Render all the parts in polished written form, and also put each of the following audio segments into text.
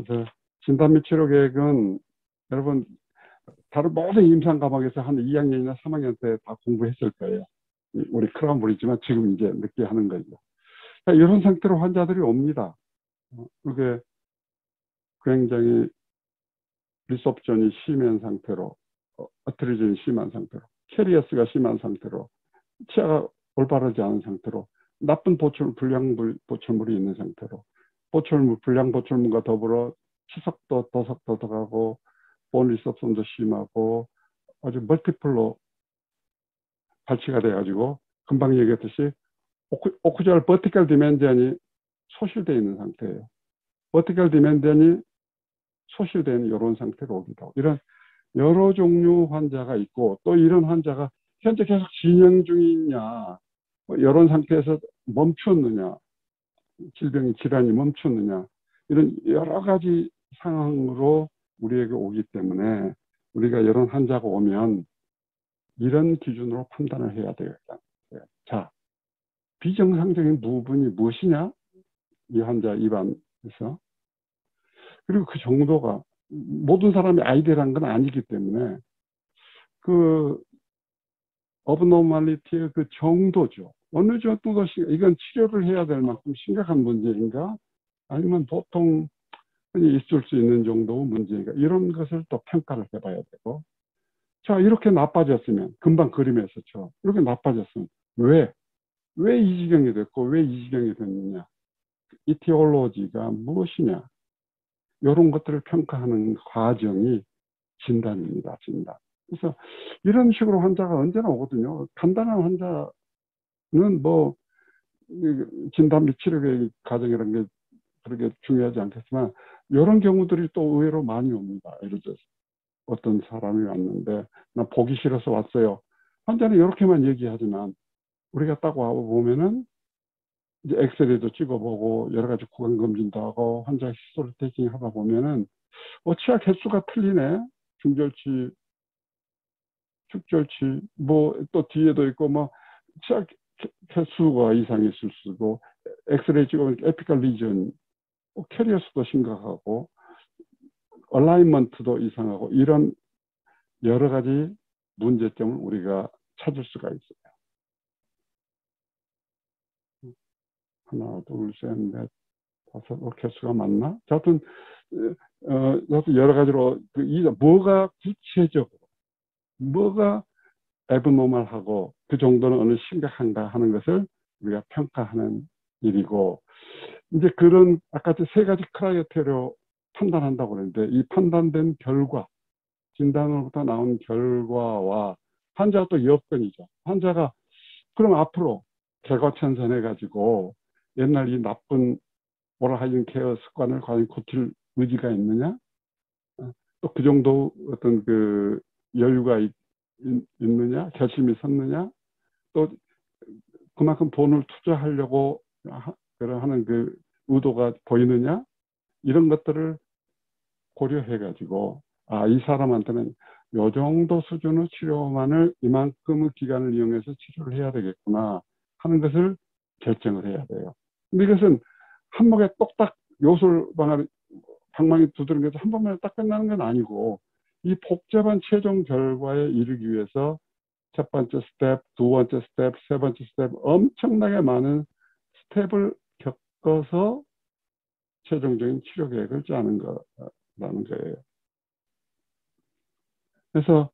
그래서 진단 및 치료 계획은 여러분 다른 모든 임상 과목에서 한 2학년이나 3학년 때 다 공부했을 거예요. 우리 크라운 모르지만 지금 이제 늦게 하는 거죠. 자, 이런 상태로 환자들이 옵니다. 그게 굉장히 리소프전이 심한 상태로, 어트리전이 심한 상태로, 캐리어스가 심한 상태로, 치아가 올바르지 않은 상태로, 나쁜 불량 보철물이 있는 상태로, 불량 보철물과 더불어 치석도 도석도 들어가고 본 리소프션도 심하고 아주 멀티플로 발치가 돼가지고 금방 얘기했듯이 오쿠잘 버티컬 디멘전이 소실되어 있는 상태예요. 버티컬 디멘전이 소실되어 있는 이런 상태로 오기도 하고 이런 여러 종류 환자가 있고 또 이런 환자가 현재 계속 진행 중이냐 이런 상태에서 멈췄느냐 질환이 멈췄느냐 이런 여러 가지 상황으로 우리에게 오기 때문에 우리가 이런 환자가 오면 이런 기준으로 판단을 해야 되겠다. 자, 비정상적인 부분이 무엇이냐? 이 환자 입안에서. 그리고 그 정도가 모든 사람이 아이디어란 건 아니기 때문에 그 어브노멀리티의 그 정도죠. 어느 정도 이건 치료를 해야 될 만큼 심각한 문제인가? 아니면 보통 있을 수 있는 정도 문제인가? 이런 것을 또 평가를 해봐야 되고. 자, 이렇게 나빠졌으면 금방 그림에서죠. 이렇게 나빠졌으면 왜 이 지경이 됐고 왜 이 지경이 됐느냐? 이티올로지가 무엇이냐? 이런 것들을 평가하는 과정이 진단입니다. 진단. 그래서 이런 식으로 환자가 언제나 오거든요. 간단한 환자는 뭐 진단 및 치료 과정이라는 게 그렇게 중요하지 않겠지만 이런 경우들이 또 의외로 많이 옵니다. 예를 들어서 어떤 사람이 왔는데 나 보기 싫어서 왔어요. 환자는 이렇게만 얘기하지만 우리가 딱 와보면은 이제 엑스레이도 찍어보고 여러 가지 구강 검진도 하고 환자 히스토리 테이킹 하다 보면은 치아 개수가 틀리네. 중절치, 축절치, 뭐 또 뒤에도 있고 뭐 치아 개수가 이상이 있을 수도 엑스레이 찍으면 에피칼 리전, 캐리어스도 심각하고 얼라이먼트도 이상하고 이런 여러 가지 문제점을 우리가 찾을 수가 있어요. 하나, 둘, 셋, 넷, 다섯, 개수가 맞나? 하여튼 여러 가지로 뭐가 구체적으로 뭐가 애브노멀하고 그 정도는 어느 심각한가 하는 것을 우리가 평가하는 일이고 이제 그런 아까 세 가지 크라이테리아로 판단한다고 그랬는데 이 판단된 결과 진단으로부터 나온 결과와 환자가 또 여건이죠. 환자가 그럼 앞으로 개과천선해 가지고 옛날 이 나쁜 오랄하이진 케어 습관을 과연 고칠 의지가 있느냐? 또 그 정도 어떤 그 여유가 있느냐? 결심이 섰느냐? 또 그만큼 돈을 투자하려고 하는 그 의도가 보이느냐? 이런 것들을 고려해 가지고 이 사람한테는 요 정도 수준의 치료만을 이만큼의 기간을 이용해서 치료를 해야 되겠구나 하는 것을 결정을 해야 돼요. 근데 이것은 한 목에 똑딱 요술 방망이 두드리는 것도 한 번만에 딱 끝나는 건 아니고 이 복잡한 최종 결과에 이르기 위해서 첫 번째 스텝, 두 번째 스텝, 세 번째 스텝 엄청나게 많은 스텝을 겪어서 최종적인 치료 계획을 짜는 거라는 거예요. 그래서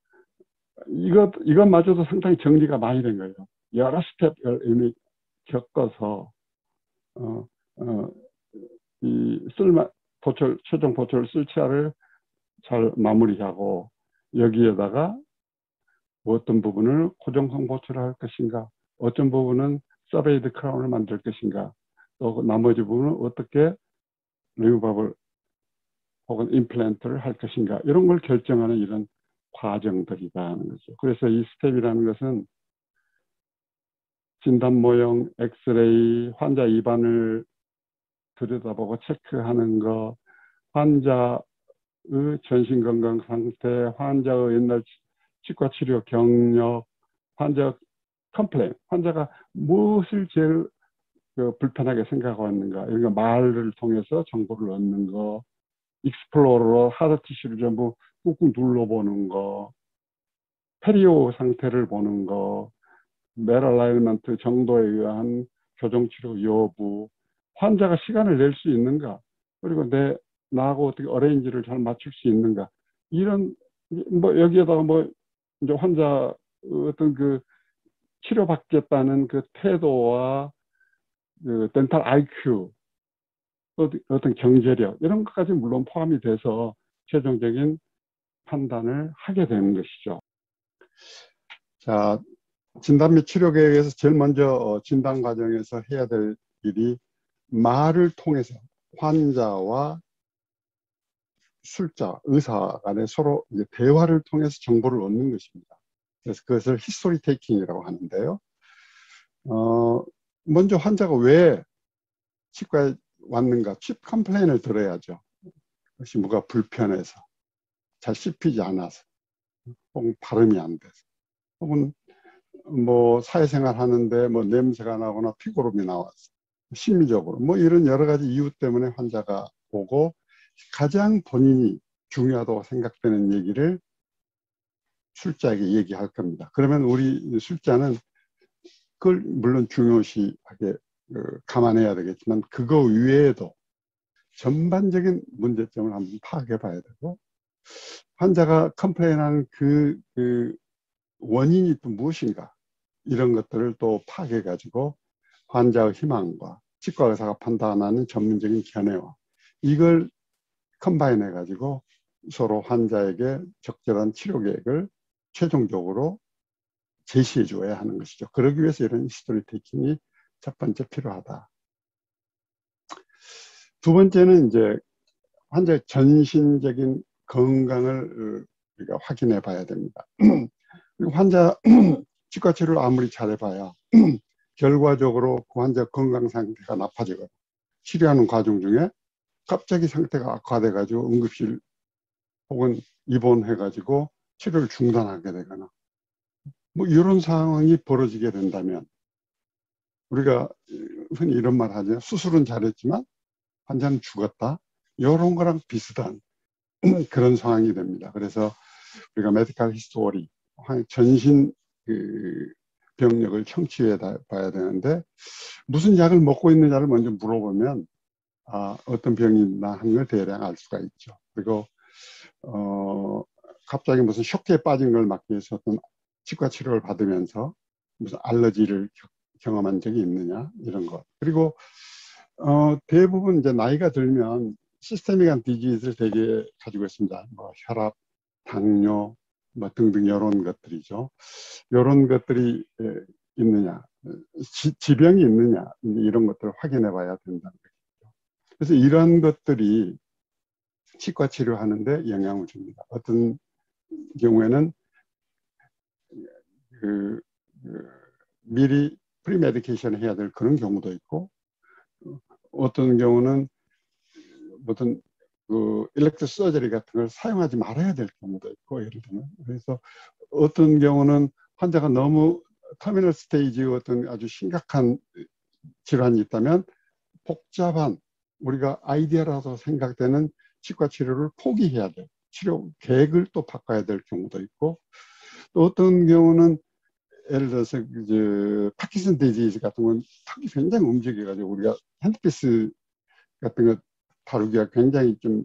이것마저도 상당히 정리가 많이 된 거예요. 여러 스텝을 이미 겪어서 이 최종 보철 쓸치아를 잘 마무리하고 여기에다가 어떤 부분을 고정성 보철을 할 것인가, 어떤 부분은 서베이드 크라운을 만들 것인가, 또 나머지 부분은 어떻게 리무버블 혹은 임플란트를 할 것인가 이런 걸 결정하는 이런 과정들이라는 거죠. 그래서 이 스텝이라는 것은 진단 모형, 엑스레이, 환자 입안을 들여다보고 체크하는 거, 환자의 전신 건강 상태, 환자의 옛날 치과 치료 경력, 환자 컴플레인, 환자가 무엇을 제일 불편하게 생각하고 있는가, 이런 말을 통해서 정보를 얻는 거, 익스플로러로 하드 티슈를 전부 꾹꾹 눌러보는 거, 페리오 상태를 보는 거, 멜얼라이먼트 정도에 의한 교정치료 여부, 환자가 시간을 낼 수 있는가, 그리고 나하고 어떻게 어레인지를 잘 맞출 수 있는가, 이런, 뭐, 여기에다가 뭐, 이제 환자 어떤 그 치료받겠다는 그 태도와 그 덴탈 IQ, 어떤 경제력, 이런 것까지 물론 포함이 돼서 최종적인 판단을 하게 되는 것이죠. 자, 진단 및 치료 계획에서 제일 먼저 진단 과정에서 해야 될 일이 말을 통해서 환자와 술자, 의사 간에 서로 이제 대화를 통해서 정보를 얻는 것입니다. 그래서 그것을 히스토리 테이킹이라고 하는데요. 먼저 환자가 왜 치과에 왔는가, 칩 컴플레인을 들어야죠. 그것이 뭐가 불편해서, 잘 씹히지 않아서, 혹은 발음이 안 돼서, 혹은 뭐 사회생활 하는데 뭐 냄새가 나거나 피고름이 나와서, 심리적으로 뭐 이런 여러 가지 이유 때문에 환자가 오고, 가장 본인이 중요하다고 생각되는 얘기를 술자에게 얘기할 겁니다. 그러면 우리 술자는 그걸 물론 중요시하게 감안해야 되겠지만, 그거 외에도 전반적인 문제점을 한번 파악해 봐야 되고, 환자가 컴플레인하는 그 원인이 또 무엇인가, 이런 것들을 또 파악해 가지고 환자의 희망과 치과 의사가 판단하는 전문적인 견해와 이걸 컴바인해 가지고 서로 환자에게 적절한 치료 계획을 최종적으로 제시해 줘야 하는 것이죠. 그러기 위해서 이런 히스토리 테이킹이 첫 번째 필요하다. 두 번째는 이제 환자의 전신적인 건강을 우리가 확인해 봐야 됩니다. 그리고 환자 치과 치료를 아무리 잘해봐야 결과적으로 그 환자 건강 상태가 나빠지거나 치료하는 과정 중에 갑자기 상태가 악화돼 가지고 응급실 혹은 입원해 가지고 치료를 중단하게 되거나 뭐 이런 상황이 벌어지게 된다면, 우리가 흔히 이런 말 하죠. 수술은 잘했지만 환자는 죽었다. 이런 거랑 비슷한 그런 상황이 됩니다. 그래서 우리가 메디컬 히스토리, 전신 그 병력을 청취해 봐야 되는데, 무슨 약을 먹고 있느냐를 먼저 물어보면 어떤 병이 있나 하는 걸 대략 알 수가 있죠. 그리고 갑자기 무슨 쇼크에 빠진 걸 막기 위해서 어떤 치과 치료를 받으면서 무슨 알러지를 경험한 적이 있느냐, 이런 것. 그리고 대부분 이제 나이가 들면 시스테믹한 디지즈를 되게 가지고 있습니다. 뭐 혈압, 당뇨, 뭐 등등 이런 것들이죠. 이런 것들이 있느냐, 지병이 있느냐, 이런 것들을 확인해 봐야 된다는 거죠. 그래서 이런 것들이 치과 치료하는데 영향을 줍니다. 어떤 경우에는 그 미리 프리메디케이션을 해야 될 그런 경우도 있고, 어떤 경우는 어떤 그 일렉트 서저리 같은 걸 사용하지 말아야 될 경우도 있고, 예를 들면. 그래서 어떤 경우는 환자가 너무 터미널 스테이지 어떤 아주 심각한 질환이 있다면 복잡한 우리가 아이디어라고 생각되는 치과 치료를 포기해야 돼. 치료 계획을 또 바꿔야 될 경우도 있고, 또 어떤 경우는 예를 들어서 파킨슨 디지즈 같은 건 턱이 굉장히 움직여가지고 우리가 핸드피스 같은 거 다루기가 굉장히 좀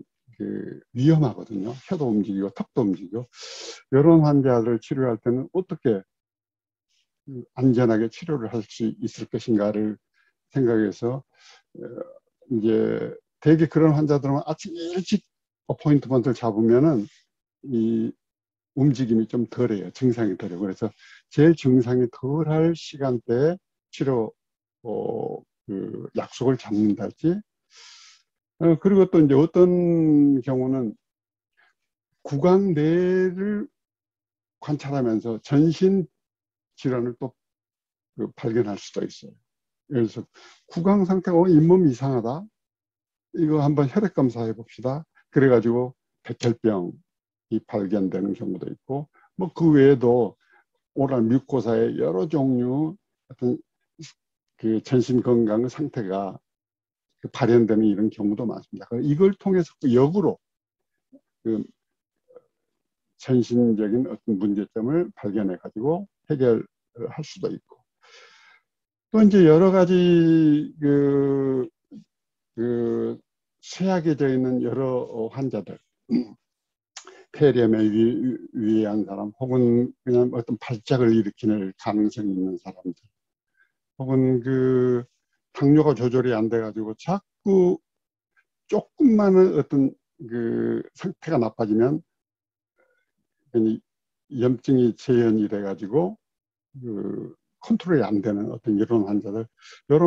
위험하거든요. 혀도 움직이고 턱도 움직이고, 이런 환자를 치료할 때는 어떻게 안전하게 치료를 할 수 있을 것인가를 생각해서 이제 대개 그런 환자들은 아침 일찍 어포인트먼트를 잡으면은 이 움직임이 좀 덜해요. 증상이 덜해요. 그래서 제일 증상이 덜할 시간대에 치료 약속을 잡는달지. 그리고 또 이제 어떤 경우는 구강내를 관찰하면서 전신 질환을 또 발견할 수도 있어요. 예를 들어서 구강 상태가 잇몸이 이상하다. 이거 한번 혈액 검사해 봅시다. 그래가지고 백혈병이 발견되는 경우도 있고, 뭐 그 외에도 오랄 뮤코사의 여러 종류 같은 그 전신 건강 상태가 발현되는 이런 경우도 많습니다. 이걸 통해서 역으로 그 전신적인 어떤 문제점을 발견해 가지고 해결할 수도 있고, 또 이제 여러 가지 쇠약해져 있는 여러 환자들, 폐렴에 위해한 사람, 혹은 그냥 어떤 발작을 일으키는 가능성이 있는 사람들, 혹은 당뇨가 조절이 안 돼가지고 자꾸 조금만은 어떤 상태가 나빠지면 염증이 재현이 돼가지고 컨트롤이 안 되는 어떤 이런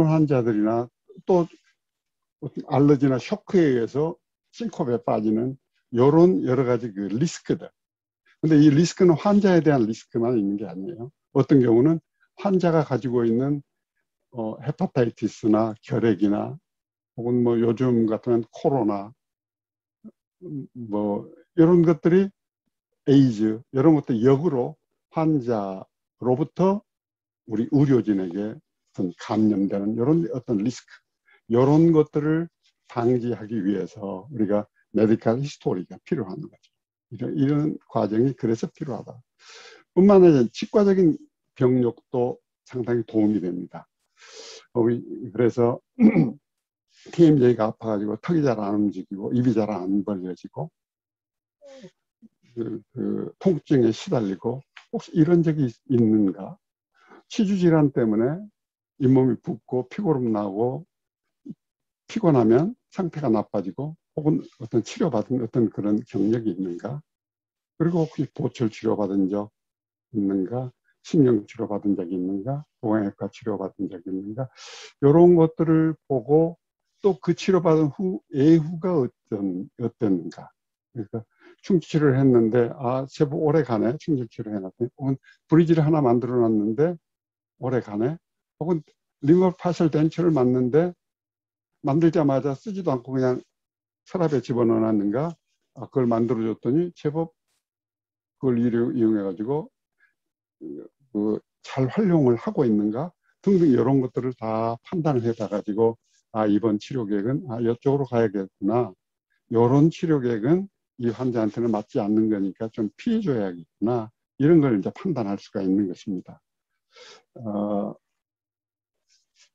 환자들이나 또 어떤 알러지나 쇼크에 의해서 싱코프에 빠지는 이런 여러 가지 리스크들. 근데 이 리스크는 환자에 대한 리스크만 있는 게 아니에요. 어떤 경우는 환자가 가지고 있는 헤파타이티스나 결핵이나 혹은 뭐 요즘 같으면 코로나 뭐 이런 것들이 에이즈 이런 것들 역으로 환자로부터 우리 의료진에게 어떤 감염되는 이런 어떤 리스크, 이런 것들을 방지하기 위해서 우리가 메디컬 히스토리가 필요한 거죠. 이런 과정이 그래서 필요하다. 뿐만 아니라 치과적인 병력도 상당히 도움이 됩니다. 그래서 TMJ가 아파가지고 턱이 잘 안 움직이고 입이 잘 안 벌려지고 통증에 시달리고 혹시 이런 적이 있는가? 치주질환 때문에 잇몸이 붓고 피고름 나고 피곤하면 상태가 나빠지고 혹은 어떤 치료받은 어떤 그런 경력이 있는가? 그리고 혹시 보철 치료받은 적 있는가? 신경치료 받은 적이 있는가? 보강외과 치료받은 적이 있는가? 이런 것들을 보고 또 그 치료받은 예후가 어땠는가? 그러니까 충치치료를 했는데 제법 오래 가네. 충치치료 해놨더니 혹은 브리지를 하나 만들어 놨는데 오래 가네. 혹은 리버 파셜 덴처를 맞는데 만들자마자 쓰지도 않고 그냥 서랍에 집어넣어 놨는가? 그걸 만들어 줬더니 제법 그걸 이용해 가지고 잘 활용을 하고 있는가 등등 이런 것들을 다 판단을 해봐 가지고 이번 치료 계획은 이쪽으로 가야겠구나, 이런 치료 계획은 이 환자한테는 맞지 않는 거니까 좀 피해 줘야겠구나, 이런 걸 이제 판단할 수가 있는 것입니다.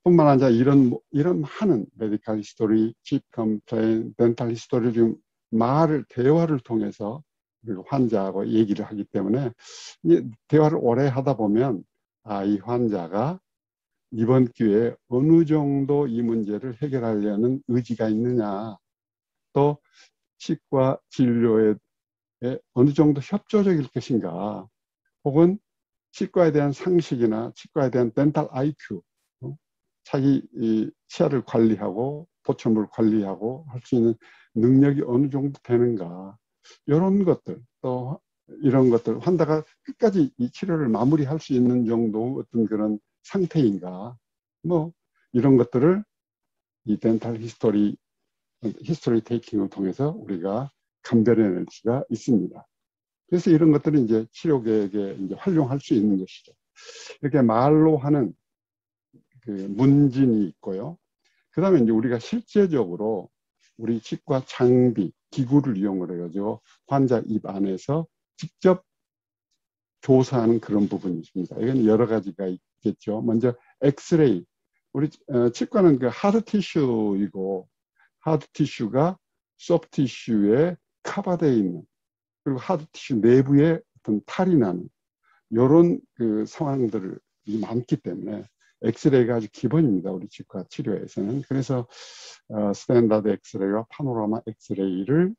뿐만 아니라 이런 많은 메디컬 히스토리, 칩 컴플레인, 덴탈 히스토리 중 대화를 통해서 그리고 환자하고 얘기를 하기 때문에 대화를 오래 하다 보면 이 환자가 이번 기회에 어느 정도 이 문제를 해결하려는 의지가 있느냐, 또 치과 진료에 어느 정도 협조적일 것인가, 혹은 치과에 대한 상식이나 치과에 대한 덴탈 IQ, 자기 치아를 관리하고 보철물 관리하고 할 수 있는 능력이 어느 정도 되는가, 이런 것들, 또 이런 것들, 환자가 끝까지 이 치료를 마무리할 수 있는 정도 어떤 그런 상태인가, 뭐 이런 것들을 이 덴탈 히스토리 테이킹을 통해서 우리가 감별해낼 수가 있습니다. 그래서 이런 것들을 이제 치료 계획에 이제 활용할 수 있는 것이죠. 이렇게 말로 하는 문진이 있고요. 그 다음에 이제 우리가 실제적으로 우리 치과 장비, 기구를 이용을 해가지고 환자 입 안에서 직접 조사하는 그런 부분이 있습니다. 이건 여러 가지가 있겠죠. 먼저 엑스레이. 우리 치과는 하드 티슈이고, 하드 티슈가 소프트 티슈에 커버되어 있는, 그리고 하드 티슈 내부에 어떤 탈이 나는 이런 상황들이 많기 때문에 엑스레이가 아주 기본입니다. 우리 치과 치료에서는. 그래서 스탠다드 엑스레이와 파노라마 엑스레이를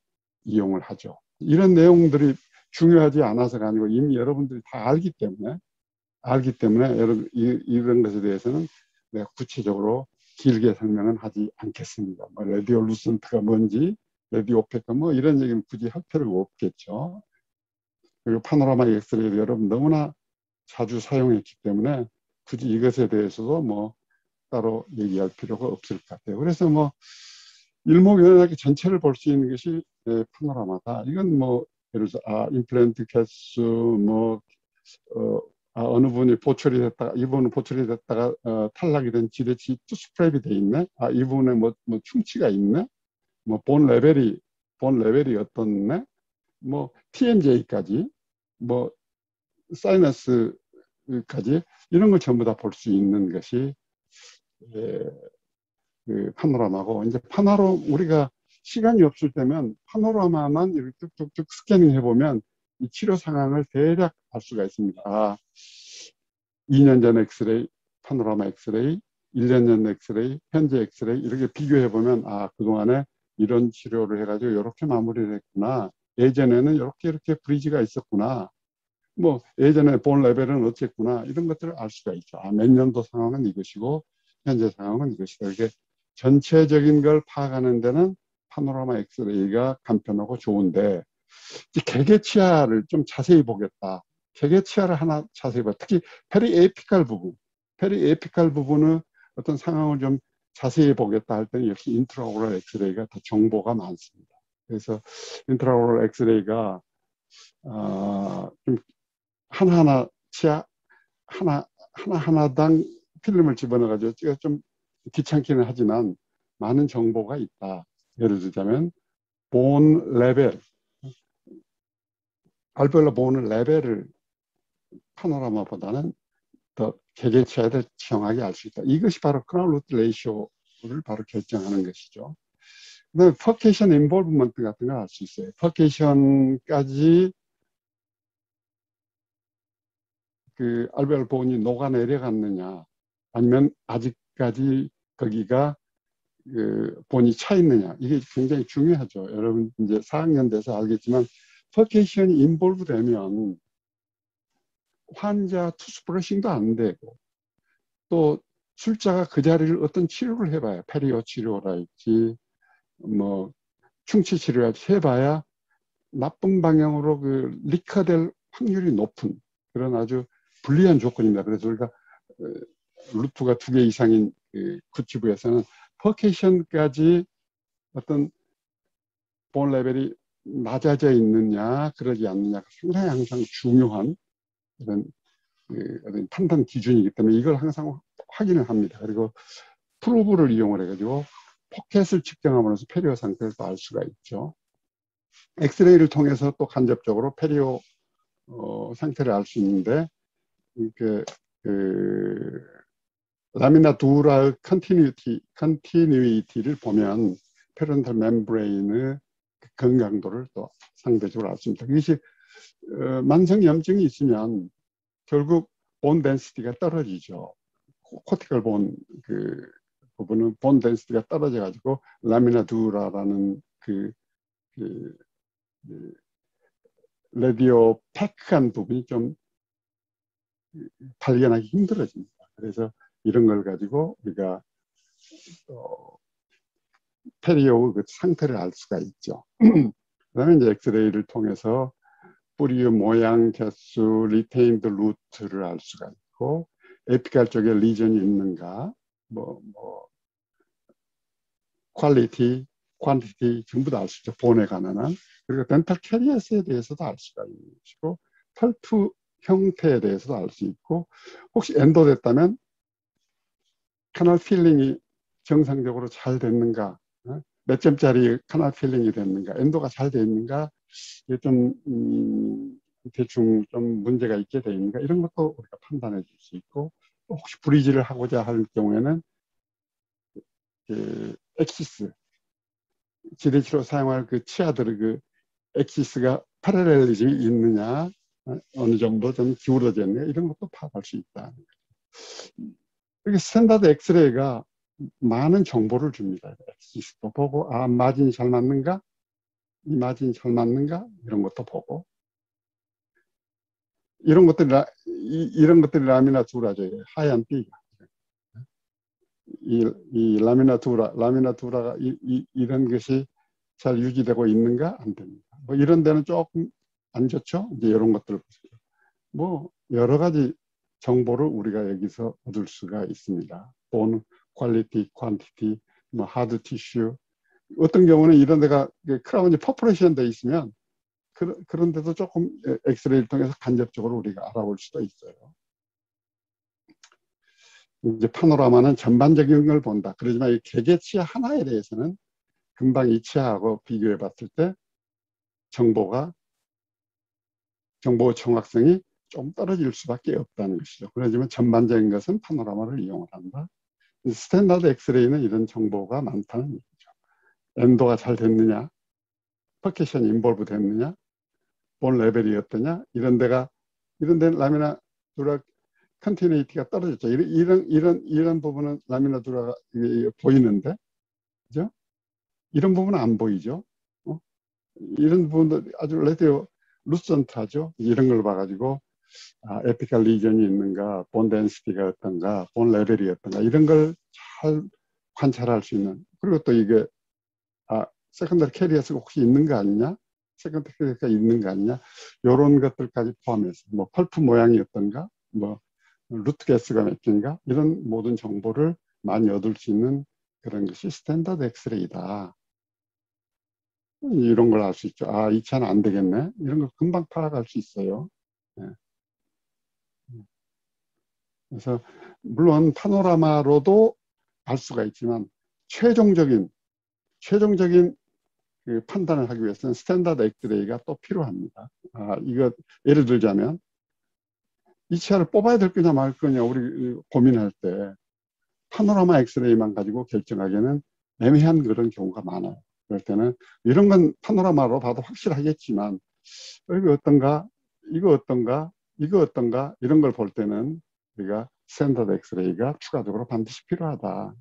이용을 하죠. 이런 내용들이 중요하지 않아서가 아니고 이미 여러분들이 다 알기 때문에 여러분 이런 것에 대해서는 내가 구체적으로 길게 설명은 하지 않겠습니다. 뭐 레디오 루센트가 뭔지, 레디오페가 뭐 이런 얘기는 굳이 할 필요가 없겠죠. 그리고 파노라마 엑스레이를 여러분 너무나 자주 사용했기 때문에 굳이 이것에 대해서도 뭐 따로 얘기할 필요가 없을 것 같아요. 그래서 뭐 일목요연하게 전체를 볼 수 있는 것이 파노라마다. 이건 뭐 예를 들어서 임플란트 개수, 뭐 어느 분이 보철이 됐다가 이 분은 보철이 됐다가 탈락이 된 지대치 투스프랩이 돼 있네. 이 분에 뭐 충치가 있네. 뭐 본 레벨이 어떻네. 뭐 TMJ까지, 뭐 사이너스까지 이런 걸 전부 다 볼 수 있는 것이 예, 그 파노라마고, 이제 우리가 시간이 없을 때면 파노라마만 이렇게 뚝뚝뚝 스캐닝 해보면 이 치료 상황을 대략 알 수가 있습니다. 아, 2년 전 엑스레이, 파노라마 엑스레이, 1년 전 엑스레이, 현재 엑스레이 이렇게 비교해보면 아, 그동안에 이런 치료를 해가지고 이렇게 마무리를 했구나. 예전에는 이렇게 브리지가 있었구나. 뭐 예전에 본 레벨은 어쨌구나. 이런 것들을 알 수가 있죠. 아, 몇 년도 상황은 이것이고 현재 상황은 이것이다. 이렇게 전체적인 걸 파악하는 데는 파노라마 엑스레이가 간편하고 좋은데, 개개치아를 좀 자세히 보겠다. 개개치아를 하나 자세히 봐. 특히 페리에피칼 부분은 어떤 상황을 좀 자세히 보겠다 할 때는 역시 인트라오럴 엑스레이가 더 정보가 많습니다. 그래서 인트라오럴 엑스레이가 좀 하나하나 치아 하나하나당 필름을 집어넣어가지고 찍어 좀 귀찮기는 하지만 많은 정보가 있다. 예를 들자면 본 레벨, 알베올라 본 레벨을 파노라마보다는 더 개개치아에 대해 정확하게 알 수 있다. 이것이 바로 크라운 루트 레이쇼를 바로 결정하는 것이죠. 그다음에 퍼케이션 인볼브먼트 같은 걸 알 수 있어요. 퍼케이션까지 그 알베올 본이 녹아내려갔느냐, 아니면 아직까지 거기가 그 본이 차 있느냐, 이게 굉장히 중요하죠. 여러분 이제 4학년 돼서 알겠지만 퍼케이션이 인볼브 되면 환자 투스 브러싱도 안 되고, 또 술자가 그 자리를 어떤 치료를 해봐야, 페리오 치료랄지 뭐 충치 치료랄지 해봐야 나쁜 방향으로 그 리커될 확률이 높은 그런 아주 불리한 조건입니다. 그래서 우리가 루프가 2개 이상인 그 구치부에서는 퍼케이션까지 어떤 본 레벨이 낮아져 있느냐 그러지 않느냐가 상당히 항상 중요한 그런 어떤 판단 기준이기 때문에 이걸 항상 확인을 합니다. 그리고 프로브를 이용을 해가지고 포켓을 측정함으로써 페리오 상태를 또 알 수가 있죠. 엑스레이를 통해서 또 간접적으로 페리오 상태를 알 수 있는데, 그 라미나 두라의 컨티뉴이티를 보면 페런탈 멤브레인의 건강도를 또 상대적으로 알 수 있습니다. 이것이 만성염증이 있으면 결국 본 덴시티가 떨어지죠. 코티컬 본 그 부분은 본 덴시티가 떨어져 가지고 라미나 두라라는 그 레디오 팩한 부분이 좀 발견하기 힘들어집니다. 그래서 이런 걸 가지고 우리가 페리오의 그 상태를 알 수가 있죠. 그다음에 이제 엑스레이를 통해서 뿌리의 모양, 개수, 리테인드 루트를 알 수가 있고, 에피칼 쪽에 리전이 있는가, 퀄리티, 퀀티티 전부 다 알 수 있죠. 본에 관한 한. 그리고 덴탈 캐리어스에 대해서도 알 수가 있는 것이고, 펄프 형태에 대해서도 알 수 있고, 혹시 엔도됐다면 카날 필링이 정상적으로 잘 됐는가, 몇 점짜리 카날 필링이 됐는가, 엔도가 잘 돼 있는가, 이게 좀 대충 좀 문제가 있게 돼 있는가, 이런 것도 우리가 판단해 줄 수 있고, 혹시 브리지를 하고자 할 경우에는 그 엑시스, 지뢰치료 사용할 그 치아들의 그 엑시스가 파라렐리즘이 있느냐, 어느 정도 좀 기울어져 있느냐, 이런 것도 파악할 수 있다. 이렇게 스탠다드 엑스레이가 많은 정보를 줍니다. 엑시스도 보고, 아, 마진이 잘 맞는가? 이 마진이 잘 맞는가? 이런 것도 보고. 이런 것들이 라미나 두라죠. 하얀 띠가. 이 라미나 두라가 이런 것이 잘 유지되고 있는가? 안 됩니다. 뭐 이런 데는 조금 안 좋죠? 이제 이런 것들을 보세요. 뭐 여러 가지 정보를 우리가 여기서 얻을 수가 있습니다. 본 퀄리티, 퀀티티, 뭐 하드 티슈. 어떤 경우는 이런 데가 크라운이 퍼포레이션 돼 있으면 그런 데도 조금 엑스레이를 통해서 간접적으로 우리가 알아볼 수도 있어요. 이제 파노라마는 전반적인 걸 본다. 그러지만 이 개개치아 하나에 대해서는 금방 이 치아하고 비교해 봤을 때 정보가 정보 정확성이 좀 떨어질 수밖에 없다는 것이죠. 그렇지만 전반적인 것은 파노라마를 이용을 한다. 스탠다드 엑스레이는 이런 정보가 많다는 얘기죠. 엔도가 잘 됐느냐, 퍼케션이 인볼브 됐느냐, 본 레벨이 어떠냐, 이런 데 라미나 두라 컨티뉴이티가 떨어졌죠. 이런 부분은 라미나 두라가 보이는데, 그죠? 이런 부분은 안 보이죠. 이런 부분도 아주 레디오 루선트하죠. 이런 걸 봐가지고 에피칼 리전이 있는가, 본 덴시티가 어떤가, 본 레벨이 어떤가 이런 걸 잘 관찰할 수 있는. 그리고 또 이게 세컨더리 캐리어스가 혹시 있는 거 아니냐, 세컨더리 캐리어스가 있는 거 아니냐, 이런 것들까지 포함해서 뭐 펄프 모양이 어떤가, 뭐 루트 개수가 몇 개인가 이런 모든 정보를 많이 얻을 수 있는 그런 것이 스탠다드 엑스레이다. 이런 걸 알 수 있죠. 이 차는 안 되겠네. 이런 걸 금방 파악할 수 있어요. 네. 그래서 물론 파노라마로도 알 수가 있지만 최종적인 그 판단을 하기 위해서는 스탠다드 엑스레이가 또 필요합니다. 이거 예를 들자면 이 치아를 뽑아야 될 거냐 말 거냐 우리 고민할 때 파노라마 엑스레이만 가지고 결정하기에는 애매한 그런 경우가 많아요. 그럴 때는 이런 건 파노라마로 봐도 확실하겠지만 이거 어떤가, 이거 어떤가, 이거 어떤가 이런 걸 볼 때는 우리가 스탠다드 엑스레이가 추가적으로 반드시 필요하다.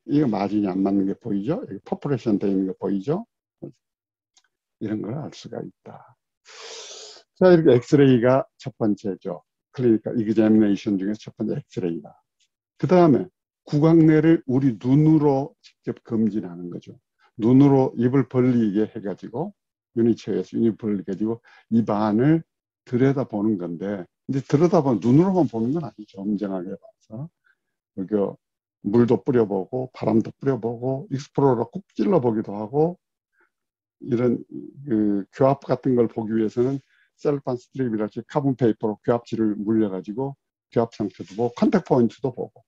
이거 맞으냐 안 맞는 게 보이죠? 퍼포레이션 되어 있는 게 보이죠? 이런 걸 알 수가 있다. 자, 이렇게 엑스레이가 첫 번째죠. 클리니컬 이그제미네이션 중에서 첫 번째 엑스레이다. 그 다음에 구강내를 우리 눈으로 직접 검진하는 거죠. 눈으로 입을 벌리게 해가지고 유니체어에서 입을 벌리게 해가지고 입 안을 들여다보는 건데 이제 들여다보면 눈으로만 보는 건 아니죠. 엄정하게 봐서 여기 물도 뿌려보고 바람도 뿌려보고 익스플로러 꾹 찔러보기도 하고 이런 그 교합 같은 걸 보기 위해서는 셀판 스트립이랄지 카본 페이퍼로 교합지를 물려가지고 교합 상태도 보고 컨택 포인트도 보고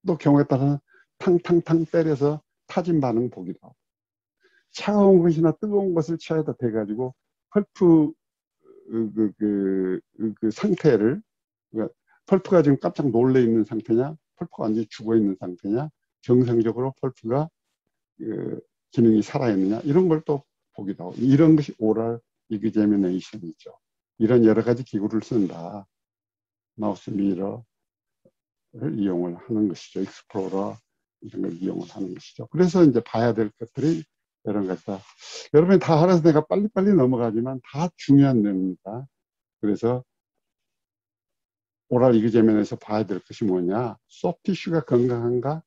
또 경우에 따라서는 탕탕탕 때려서 타진 반응 보기도 하고 차가운 것이나 뜨거운 것을 치아에다 대가지고 펄프 그 상태를 그러니까 펄프가 지금 깜짝 놀래 있는 상태냐 펄프가 완전히 죽어 있는 상태냐 정상적으로 펄프가 그 기능이 살아있느냐 이런 걸 또 보기도 하고 이런 것이 오랄 이그제미네이션이죠. 이런 여러 가지 기구를 쓴다. 마우스 미러를 이용을 하는 것이죠. 익스플로러 이런 걸 이용을 하는 것이죠. 그래서 이제 봐야 될 것들이 이런 것이다. 여러분이 다 알아서 내가 빨리빨리 넘어가지만 다 중요한 내용입니다. 그래서 오랄 이그제미네이션에서 봐야 될 것이 뭐냐. 소프티슈가 건강한가?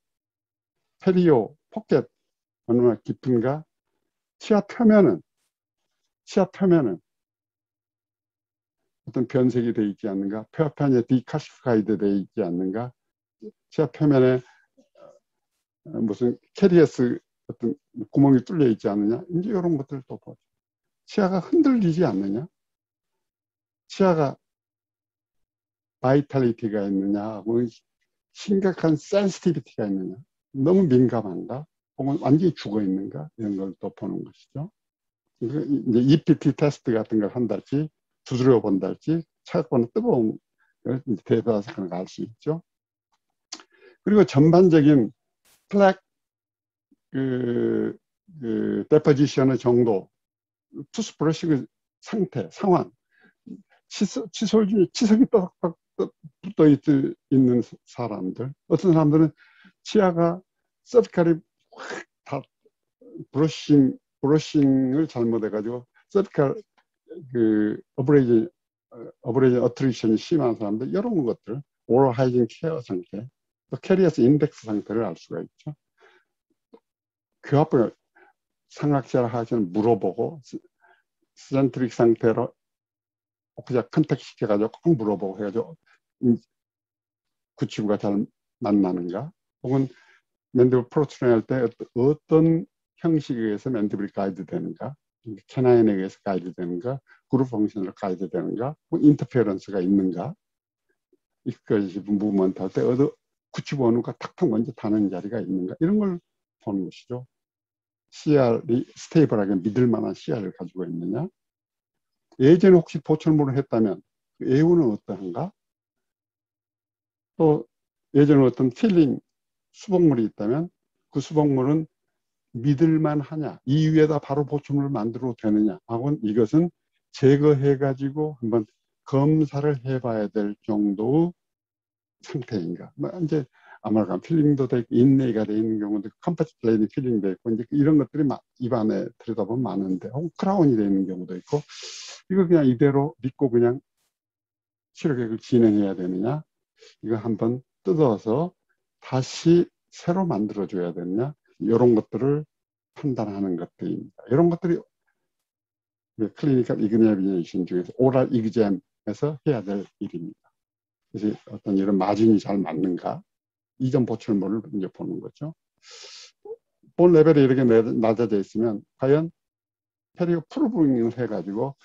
페리오, 포켓 얼마나 깊은가? 치아 표면은 어떤 변색이 되어 있지 않는가? 폐하편에 디칼시파이드 되어 있지 않는가? 치아 표면에 무슨 캐리어스 어떤 구멍이 뚫려 있지 않느냐? 이제 이런 것들도 보죠. 치아가 흔들리지 않느냐? 치아가 바이탈리티가 있느냐? 뭐 심각한 센시티비티가 있느냐? 너무 민감한가? 혹은 완전히 죽어 있는가? 이런 걸 또 보는 것이죠. 이제 EPT 테스트 같은 걸 한달지 두드려 본달지 차갑거나 뜨거운 걸 대비해서 그런 걸 알 수 있죠. 그리고 전반적인 플렉 데포지션의 정도, 투스브러쉬의 상태, 상황, 치석이 빡빡 붙어 있는 사람들, 어떤 사람들은 치아가 서비칼이 다 브러싱을 잘못해가지고 서비칼 어브레이전 어트리션이 심한 사람들 이런 것들 오럴 하이진 케어 상태 또 캐리어스 인덱스 상태를 알 수가 있죠. 그 앞에 상학시를 하시는 물어보고 센트릭 상태로 그냥 컨택 시켜가지고 꼭 물어보고 해가지고 구치부가 잘 만나는가 혹은 맨디블 프로트레인 할 때 어떤 형식에 의해서 맨디블이 가이드 되는가 캐나인에 의해서 가이드 되는가 그룹 펑션으로 가이드 되는가 뭐 인터페어런스가 있는가 이것이 무브먼트 할 때 구치부 어느가 탁탁 먼저 다는 자리가 있는가 이런 걸 보는 것이죠. CR이 스테이블하게 믿을 만한 CR을 가지고 있느냐 예전에 혹시 보철물을 했다면 그 애우는 어떠한가? 또 예전에 어떤 필링 수복물이 있다면 그 수복물은 믿을만 하냐? 이 위에다 바로 보충을 만들어도 되느냐? 하고는 이것은 제거해가지고 한번 검사를 해봐야 될 정도의 상태인가? 뭐 이제 아말감 필링도 되고 인레이가 돼 있는 경우도 컴패스 플레이는 필링도 있고 이제 이런 것들이 입안에 들여다보면 많은데 혹은 크라운이 돼 있는 경우도 있고 이거 그냥 이대로 믿고 그냥 치료계획을 진행해야 되느냐? 이거 한번 뜯어서 다시 새로 만들어줘야 되느냐? 이런 것들을 판단하는 것들입니다. 이런 것들이 클리니컬 이그자미네이션 중에서 오랄 이그잼에서 해야 될 일입니다. 그래서 어떤 이런 마진이 잘 맞는가? 이전 보출물을 이제 보는 거죠. 본 레벨이 이렇게 낮아져 있으면 과연 페리오 프루빙을 해가지고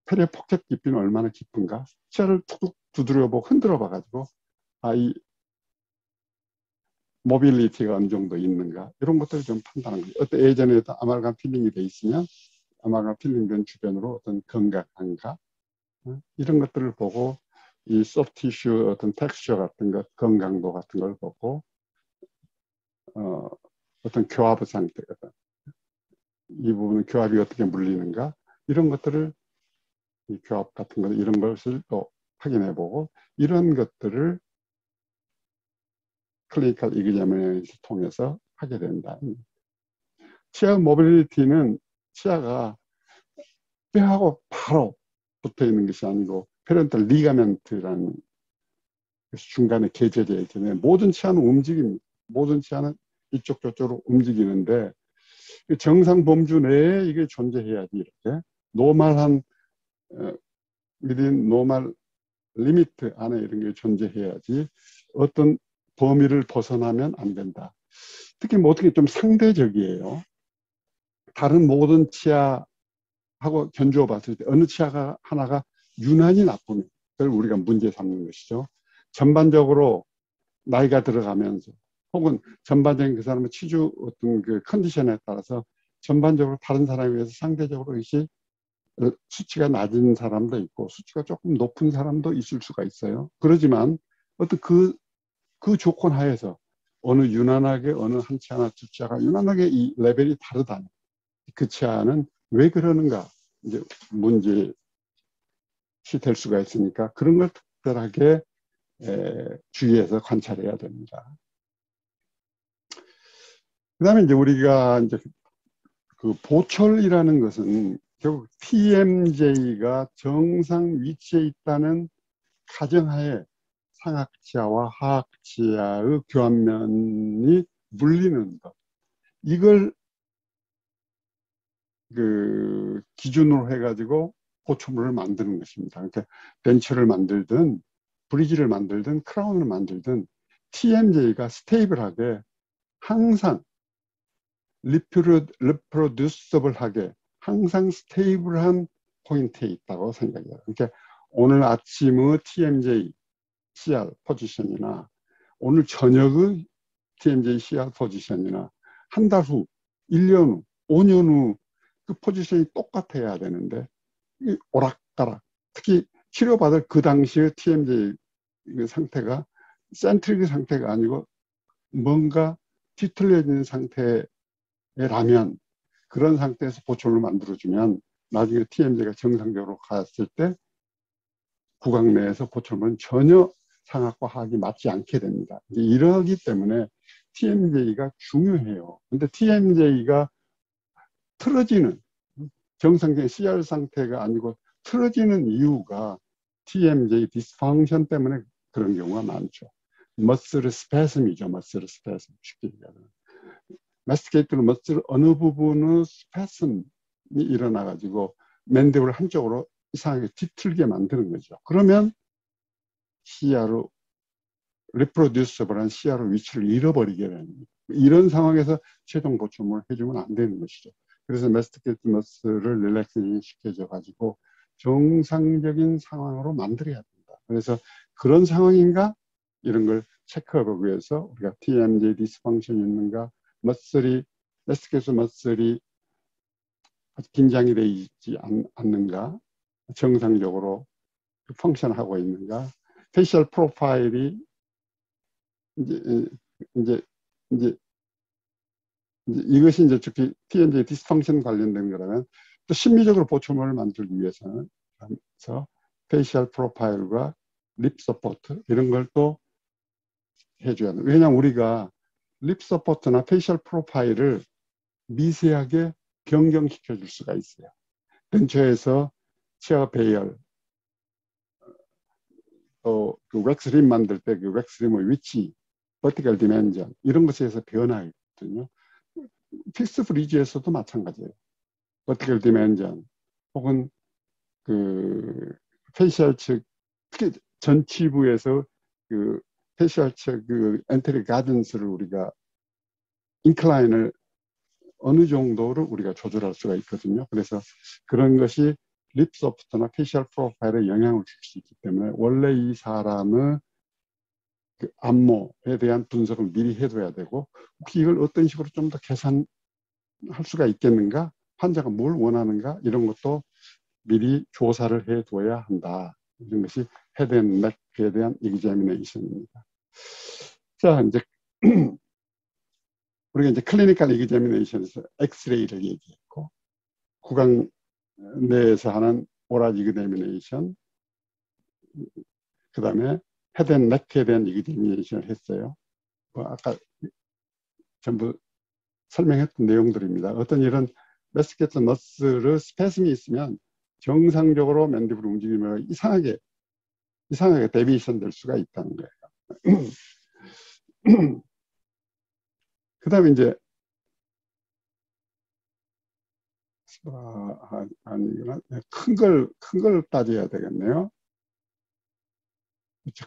페리오 포켓 깊이는 얼마나 깊은가? 치아를 툭툭 두드려보고 흔들어 봐가지고 이 모빌리티가 어느 정도 있는가? 이런 것들을 좀 판단하는 거죠. 어떤 예전에 아말감 필링이 돼 있으면 아말감 필링된 주변으로 어떤 건강한가? 이런 것들을 보고 이 소프트 티슈 어떤 텍스처 같은 것, 건강도 같은 걸 보고 어떤 교합의 상태가 이 부분은 교합이 어떻게 물리는가? 이런 것들을 이 교합 같은 것 이런 것을 또 확인해 보고 이런 것들을 클리니컬 이그자미네이션을 통해서 하게 된다. 치아 모빌리티는 치아가 뼈하고 바로 붙어 있는 것이 아니고 페렌탈 리가멘트라는 중간에 개져져 있잖아요. 모든 치아는 움직입니다. 모든 치아는 이쪽 저쪽으로 움직이는데 정상 범주 내에 이게 존재해야지 이렇게 노멀한 within 노멀 리미트 안에 이런 게 존재해야지 어떤 범위를 벗어나면 안 된다. 특히 뭐 어떻게 좀 상대적이에요. 다른 모든 치아하고 견주어 봤을 때 어느 치아가 하나가 유난히 나쁘면 그걸 우리가 문제 삼는 것이죠. 전반적으로 나이가 들어가면서 혹은 전반적인 그 사람의 치주 어떤 그 컨디션에 따라서 전반적으로 다른 사람에 비해서 상대적으로 이것이 수치가 낮은 사람도 있고 수치가 조금 높은 사람도 있을 수가 있어요. 그러지만 어떤 그 조건 하에서 어느 유난하게 어느 한 치아나 두 치아가 유난하게 이 레벨이 다르다면 그 치아는 왜 그러는가 이제 문제시 될 수가 있으니까 그런 걸 특별하게 주의해서 관찰해야 됩니다. 그 다음에 이제 우리가 이제 그 보철이라는 것은 결국 TMJ가 정상 위치에 있다는 가정하에 상악치아와 하악치아의 교환면이 물리는 것. 이걸 그 기준으로 해가지고 보초물을 만드는 것입니다. 그러니까 벤처를 만들든 브리지를 만들든 크라운을 만들든 TMJ가 스테이블하게 항상 리프로듀서블하게 항상 스테이블한 포인트에 있다고 생각해요. 그러니까 오늘 아침의 TMJ CR 포지션이나 오늘 저녁의 TMJ CR 포지션이나 한 달 후, 1년 후, 5년 후 그 포지션이 똑같아야 되는데 오락가락 특히 치료받을 그 당시의 TMJ 상태가 센트릭 상태가 아니고 뭔가 뒤틀려진 상태라면 그런 상태에서 보초를 만들어주면 나중에 TMJ가 정상적으로 갔을 때 구강 내에서 보초물은 전혀 상악과 하악이 맞지 않게 됩니다. 이러기 때문에 TMJ가 중요해요. 근데 TMJ가 틀어지는 정상적인 CR 상태가 아니고 틀어지는 이유가 TMJ 디스펑션 때문에 그런 경우가 많죠. 머슬 스패슴이죠. 머슬 스패슴 쉽게 얘기하면. 마스티케이트로 머슬 어느 부분의 스패슴이 일어나가지고 맨디블 한쪽으로 이상하게 뒤틀게 만드는 거죠. 그러면 CR로 리프로듀서블한 CR로 위치를 잃어버리게 됩니다. 이런 상황에서 최종 보충을 해주면 안 되는 것이죠. 그래서 마스티케이트 머슬을 릴렉싱 시켜줘 가지고 정상적인 상황으로 만들어야 된다. 그래서 그런 상황인가 이런 걸 체크하기 위해서 우리가 TMJ 디스펑션이 있는가, 머슬이 마스티케이트 머슬이 긴장이 되어 있지 않는가, 정상적으로 펑션하고 있는가. 페이셜 프로파일이 이제, 이제, 이제, 이것이 이제 특히 TNJ 디스펑션 관련된 거라면 또 심리적으로 보충을 만들기 위해서는 그래서 페이셜 프로파일과 립 서포트 이런 걸 또 해줘야 돼요. 왜냐하면 우리가 립 서포트나 페이셜 프로파일을 미세하게 변경시켜 줄 수가 있어요. 근처에서 치아 배열, 또 그 웩스림 만들 때 그 웩스림의 위치, 버티컬 디멘전 이런 것에 의해서 변화가 있거든요. 픽스 브리지에서도 마찬가지예요. 버티컬 디멘전 혹은 그 페이셜 측, 특히 전치부에서 그 페이셜 측그 엔테리 가든스를 우리가 인클라인을 어느 정도를 우리가 조절할 수가 있거든요. 그래서 그런 것이 립 소프트나 페이셜 프로파일에 영향을 줄 수 있기 때문에 원래 이 사람의 그 안모에 대한 분석을 미리 해둬야 되고 혹시 이걸 어떤 식으로 좀 더 개선할 수가 있겠는가? 환자가 뭘 원하는가? 이런 것도 미리 조사를 해둬야 한다. 이런 것이 헤드 앤 넥에 대한 이그제미네이션입니다. 자, 이제 우리가 이제 클리니컬 이그제미네이션에서 엑스레이를 얘기했고 구강 내에서 하는 오랄 이그제미네이션, 그 다음에 헤드 앤 넥에 대한 이그제미네이션을 했어요. 아까 전부 설명했던 내용들입니다. 어떤 이런 메스케트 너스를 스패스미 있으면 정상적으로 맨디블 움직이면 이상하게 데비에이션 될 수가 있다는 거예요. 그 다음에 이제 아니구나. 큰 걸 따져야 되겠네요.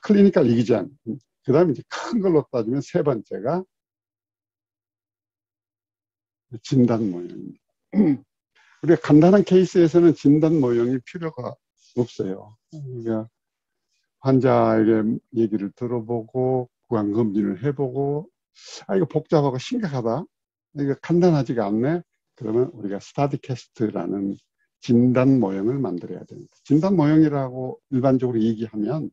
클리니컬 이기전. 그 다음에 이제 큰 걸로 따지면 세 번째가 진단 모형입니다. 우리가 간단한 케이스에서는 진단 모형이 필요가 없어요. 그러니까 환자에게 얘기를 들어보고 구강검진을 해보고 이거 복잡하고 심각하다. 이거 간단하지가 않네. 그러면 우리가 스타디 캐스트라는 진단 모형을 만들어야 됩니다. 진단 모형이라고 일반적으로 얘기하면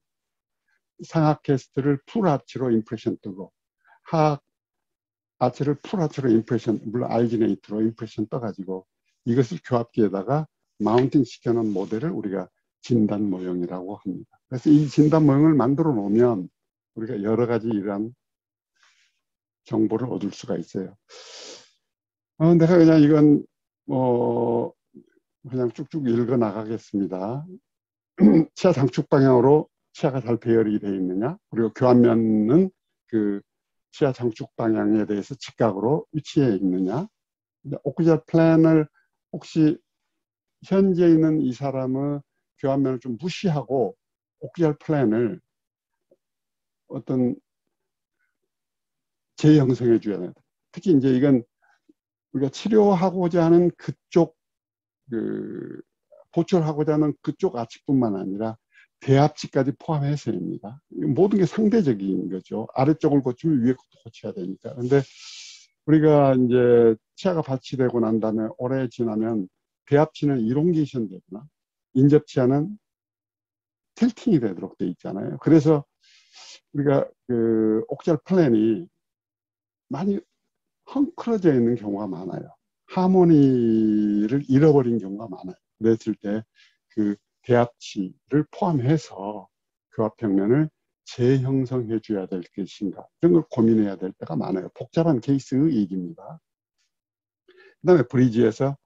상악 캐스트를 풀 아치로 임프레션 뜨고 하악 아치를 풀 아치로 임프레션, 물론 알지네이트로 임프레션 떠가지고 이것을 교합기에다가 마운팅 시켜놓은 모델을 우리가 진단 모형이라고 합니다. 그래서 이 진단 모형을 만들어 놓으면 우리가 여러 가지 이러한 정보를 얻을 수가 있어요. 내가 그냥 이건 그냥 쭉쭉 읽어 나가겠습니다. 치아 장축 방향으로 치아가 잘 배열이 되어 있느냐, 그리고 교환면은 그 치아 장축 방향에 대해서 직각으로 위치해 있느냐, 오클리아 플랜을 혹시 현재 있는 이 사람의 교환면을 좀 무시하고 오클리아 플랜을 어떤 재형성해 줘야 돼요. 특히 이제 이건 우리가 치료하고자 하는 그쪽 보철하고자 하는 그쪽 아치뿐만 아니라 대합치까지 포함해서입니다. 모든 게 상대적인 거죠. 아래쪽을 고치면 위에 것도 고쳐야 되니까. 근데 우리가 이제 치아가 발치되고 난 다음에 오래 지나면 대합치는 이롱게이션 되거나 인접치아는 틸팅이 되도록 돼 있잖아요. 그래서 우리가 그 옥잘 플랜이 많이 헝클어져 있는 경우가 많아요. 하모니를 잃어버린 경우가 많아요. 그랬을 때 그 대합치를 포함해서 교합평면을 재형성해 줘야 될 것인가, 이런 걸 고민해야 될 때가 많아요. 복잡한 케이스의 얘기입니다. 그 다음에 브리지에서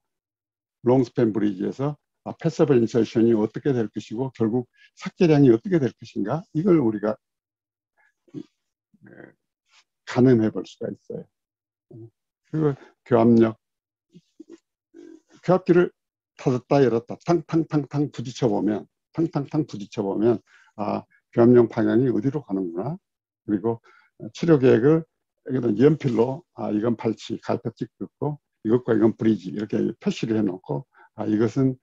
롱스팬 브리지에서 패서블 인서션이 어떻게 될 것이고 결국 삭제량이 어떻게 될 것인가, 이걸 우리가 가늠해 볼 수가 있어요. 그리고 교합기를 터졌다 열었다 탕탕탕탕 부딪혀보면 교합용 방향이 어디로 가는구나. 그리고 치료 계획을 연필로 이건 발치 갈뼈찍 긋고 이것과 이건 브리지 이렇게 표시를 해놓고 이것은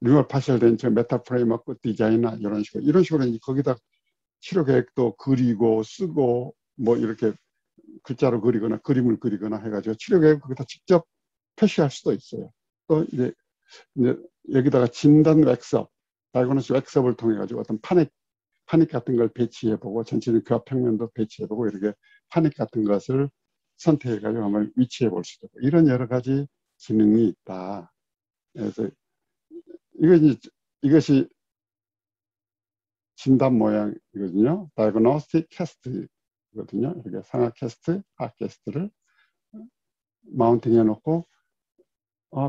리얼 파셜 덴처 메타 프레임워크 디자인이나 이런 식으로 이제 거기다 치료 계획도 그리고 쓰고 뭐 이렇게 글자로 그리거나 그림을 그리거나 해가지고 치료 계획 거기다 직접 표시할 수도 있어요. 또 이제 이제 여기다가 진단 웩업, 다이고노스 웩업을 통해 가지고 어떤 파닉 같은 걸 배치해보고 전체적인 교합 평면도 배치해보고 이렇게 파닉 같은 것을 선택해가지고 한번 위치해볼 수도 있고 이런 여러 가지 기능이 있다. 그래서 이것이 진단 모양이거든요. 다이그노스틱 캐스트거든요. 이렇게 상하 캐스트, 하 캐스트를 마운팅 해놓고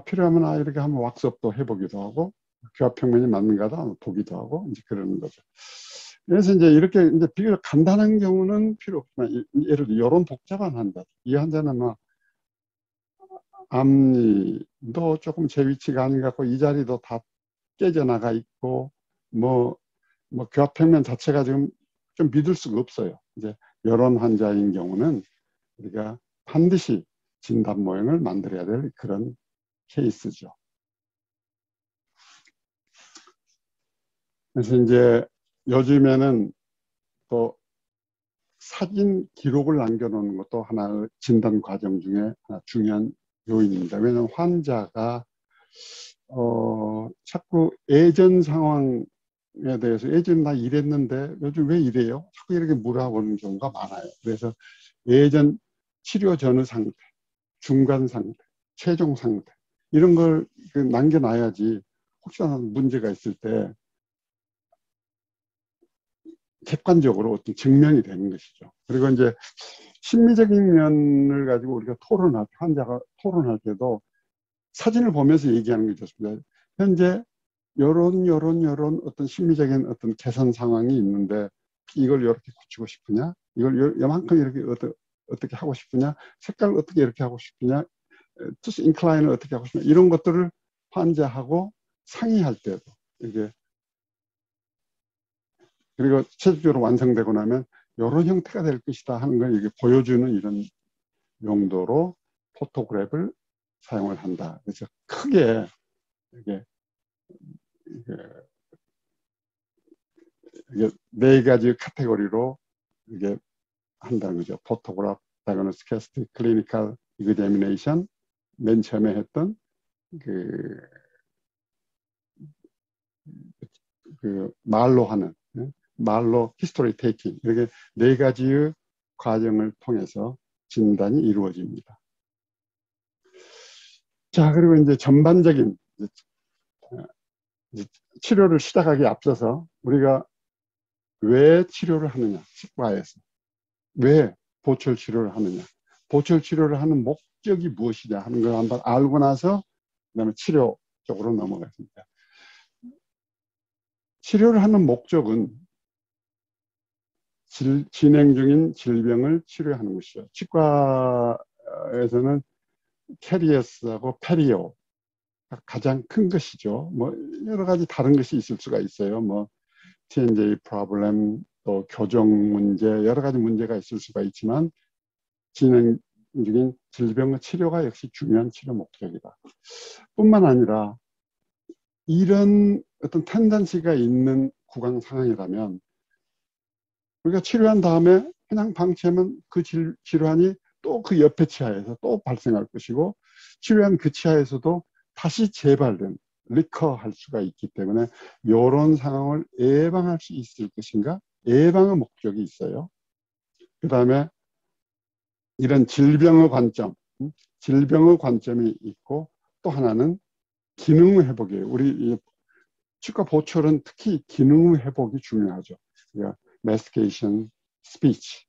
필요하면 이렇게 한번 왁스업도 해보기도 하고 교합 평면이 맞는가도 보기도 하고 이제 그러는 거죠. 그래서 이제 이렇게 이제 비교적 간단한 경우는 필요 없지만 예를 들어 이런 복잡한 환자, 이 환자는 뭐 앞니도 조금 제 위치가 아닌 것 같고 이 자리도 다 깨져나가 있고 뭐 교합 평면 자체가 지금 좀 믿을 수가 없어요. 이제 이런 환자인 경우는 우리가 반드시 진단 모형을 만들어야 될 그런 케이스죠. 그래서 이제 요즘에는 또 사진 기록을 남겨놓는 것도 하나의 진단 과정 중에 하나 중요한 요인입니다. 왜냐하면 환자가 자꾸 예전 상황에 대해서 예전 나 이랬는데 요즘 왜 이래요? 자꾸 이렇게 물어보는 경우가 많아요. 그래서 예전 치료 전의 상태, 중간 상태, 최종 상태 이런 걸 남겨놔야지 혹시나 문제가 있을 때 객관적으로 어떤 증명이 되는 것이죠. 그리고 이제 심리적인 면을 가지고 우리가 환자가 토론할 때도 사진을 보면서 얘기하는 게 좋습니다. 현재 요런 어떤 심리적인 어떤 개선 상황이 있는데 이걸 이렇게 고치고 싶으냐? 이걸 요만큼 이렇게 어떻게 하고 싶으냐? 색깔을 어떻게 이렇게 하고 싶으냐? 투스 인클라인을 어떻게 하고 싶으냐? 이런 것들을 환자하고 상의할 때도 이게 그리고 최종적으로 완성되고 나면 이런 형태가 될 것이다 하는 걸 이게 보여주는 이런 용도로 포토그래프를 사용을 한다. 그래서 크게 이게 네 가지 카테고리로 이게 한다는 거죠. 포토그래프, 다이그노스 캐스트, 클리니컬 이그제미네이션, 맨 처음에 했던 말로 하는 말로 히스토리 테이킹 이렇게 네 가지의 과정을 통해서 진단이 이루어집니다. 자, 그리고 이제 전반적인 치료를 시작하기 앞서서 우리가 왜 치료를 하느냐, 치과에서 왜 보철 치료를 하느냐, 보철 치료를 하는 목적이 무엇이냐 하는 걸 한번 알고 나서 그다음에 치료 쪽으로 넘어가겠습니다. 치료를 하는 목적은 진행 중인 질병을 치료하는 것이죠. 치과에서는 캐리어스하고 페리오 가장 큰 것이죠. 뭐 여러 가지 다른 것이 있을 수가 있어요. 뭐 TNJ 프로블렘 또 교정 문제 여러 가지 문제가 있을 수가 있지만 진행 중인 질병의 치료가 역시 중요한 치료 목적이다. 뿐만 아니라 이런 어떤 텐던시가 있는 구강 상황이라면 우리가 치료한 다음에 그냥 방치하면 그 질환이 또 그 옆에 치아에서 또 발생할 것이고 치료한 그 치아에서도 다시 재발된 리커할 수가 있기 때문에 이런 상황을 예방할 수 있을 것인가 예방의 목적이 있어요. 그 다음에 이런 질병의 관점이 있고 또 하나는 기능 회복이에요. 우리 치과 보철은 특히 기능 회복이 중요하죠. 그러니까 마스티케이션, 스피치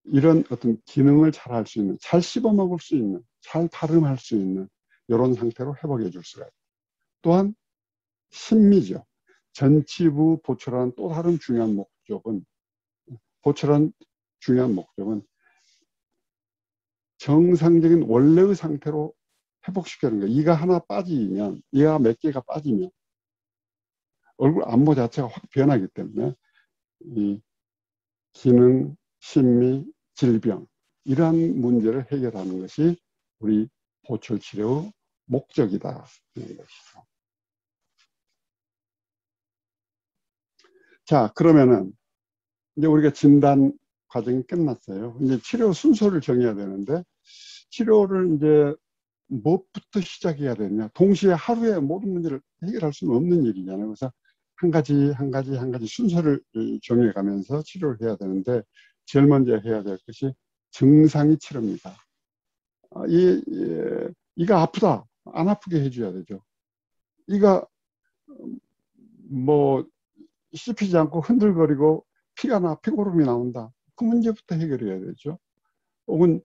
이런 어떤 기능을 잘 할 수 있는, 잘 씹어 먹을 수 있는, 잘 발음할 수 있는 이런 상태로 회복해 줄 수가 있어요. 또한 심미죠. 전치부 보철하는 또 다른 중요한 목적은 정상적인 원래의 상태로 회복시키는 거예요. 이가 하나 빠지면, 이가 몇 개가 빠지면 얼굴 안보 자체가 확 변하기 때문에 이 기능, 심미, 질병 이러한 문제를 해결하는 것이 우리 보철 치료의 목적이다. 자, 그러면은 이제 우리가 진단 과정이 끝났어요. 이제 치료 순서를 정해야 되는데 치료를 이제 무엇부터 시작해야 되냐. 동시에 하루에 모든 문제를 해결할 수는 없는 일이잖아요. 그래서 한 가지 순서를 정해가면서 치료를 해야 되는데, 제일 먼저 해야 될 것이 증상이 치료입니다. 이가 아프다. 안 아프게 해줘야 되죠. 이가 뭐 씹히지 않고 흔들거리고 피가 나, 피고름이 나온다. 그 문제부터 해결해야 되죠. 혹은